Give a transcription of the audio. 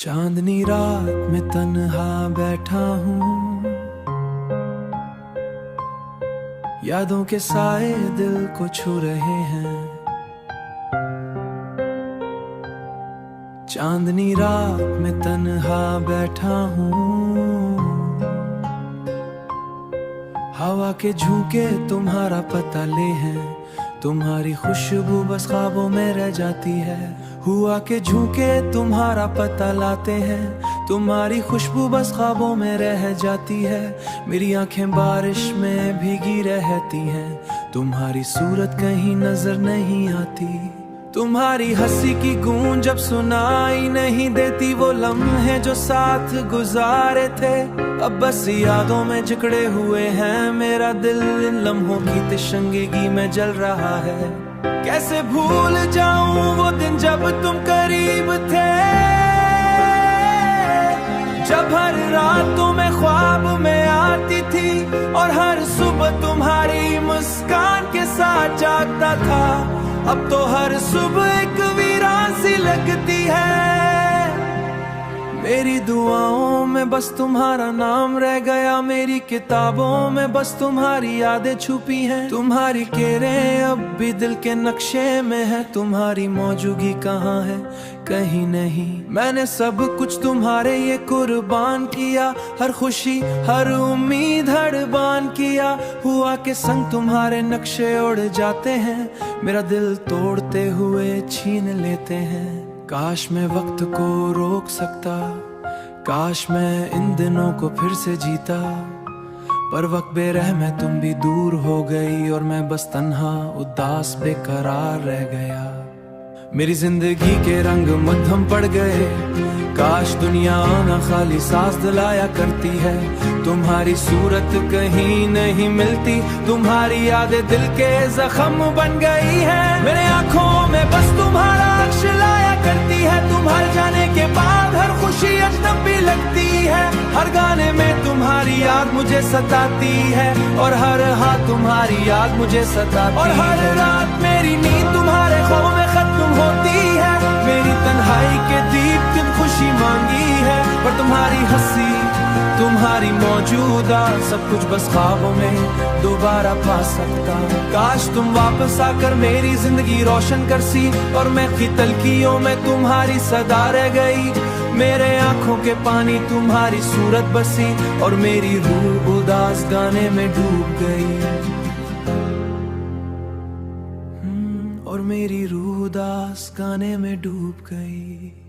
चांदनी रात में तन्हा बैठा हूँ, यादों के साए दिल को छू रहे हैं। चांदनी रात में तन्हा बैठा हूँ, हवा के झोंके तुम्हारा पता ले हैं। तुम्हारी खुशबू बस ख्वाबों में रह जाती है। हुआ के झोंके तुम्हारा पता लाते हैं। तुम्हारी खुशबू बस ख्वाबों में रह जाती है। मेरी आंखें बारिश में भीगी रहती हैं। तुम्हारी सूरत कहीं नजर नहीं आती। तुम्हारी हंसी की गूंज जब सुनाई नहीं देती। वो लम्हे जो साथ गुजारे थे अब बस यादों में जकड़े हुए हैं। मेरा दिल इन लम्हों की तिशंगी में जल रहा है। कैसे भूल जाऊं वो दिन जब तुम करीब थे, जब हर रात तुम्हें ख्वाब में आती थी और हर सुबह तुम्हारी मुस्कान के साथ जागता था। अब तो हर सुबह एक वीरान सी लगती है। मेरी दुआओं में बस तुम्हारा नाम रह गया। मेरी किताबों में बस तुम्हारी यादें छुपी हैं। तुम्हारी केरें अब भी दिल के नक्शे में है। तुम्हारी मौजूदगी कहाँ है? कहीं नहीं। मैंने सब कुछ तुम्हारे ये कुर्बान किया। हर खुशी हर उम्मीद हर बान किया। हुआ के संग तुम्हारे नक्शे उड़ जाते हैं। मेरा दिल तोड़ते हुए छीन लेते हैं। काश मैं वक्त को रोक सकता, काश मैं इन दिनों को फिर से जीता। पर वक्त बेरहम है, तुम भी दूर हो गई और मैं बस तन्हा उदास बेकरार रह गया। मेरी जिंदगी के रंग मध्यम पड़ गए। काश दुनिया ना खाली सांस दिलाया करती है। तुम्हारी सूरत कहीं नहीं मिलती। तुम्हारी यादें दिल के जख्म बन गई है। मेरे आंखों में बस तुम्हारा अक्स लाया करती है। तुम्हारे जाने के बाद हर खुशी अजनबी भी लगती है। हर गाने में तुम्हारी याद मुझे सताती है और हर हाथ तुम्हारी याद मुझे सताती है। और हर रात मेरी नींद तुम्हारे ख्वाबों में खत्म होती है। मेरी तन्हाई के दीप तुम खुशी मांगी है, पर तुम्हारी हंसी तुम्हारी मौजूदा सब कुछ बस ख्वाबों में दोबारा पा सकता। काश तुम वापस आकर मेरी जिंदगी रोशन कर सी और मैं की तलखियों में तुम्हारी सदा रह गई। मेरे आंखों के पानी तुम्हारी सूरत बसी और मेरी रूह उदास गाने में डूब गई। और मेरी रूह उदास गाने में डूब गई।